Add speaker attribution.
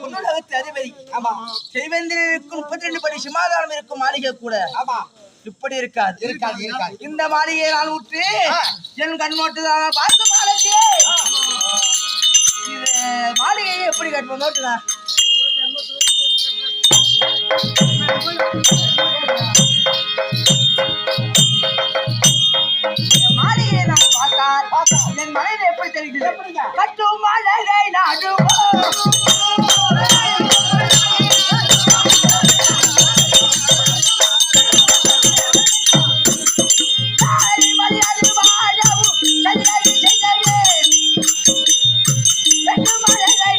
Speaker 1: பொன்னுலகத்து அதிபதி. ஆமா, செய்வந்தில் இருக்கும் 32 படி சிமாதானம் இருக்கும் மாளிகை கூட. ஆமா, இப்படி இருக்காது. இந்த மாளிகையை நான் விட்டு என் கண்ணோட்டுதான் பார்க்க மாளிகை. இது மாளிகையை எப்படி கட்டுவோம் நோட்டுதா? மாளிகையை நான் பார்த்தால் என் மனைவி எப்படி தெரிகிறது? கட்டும் மாளிகை நாடுவோம்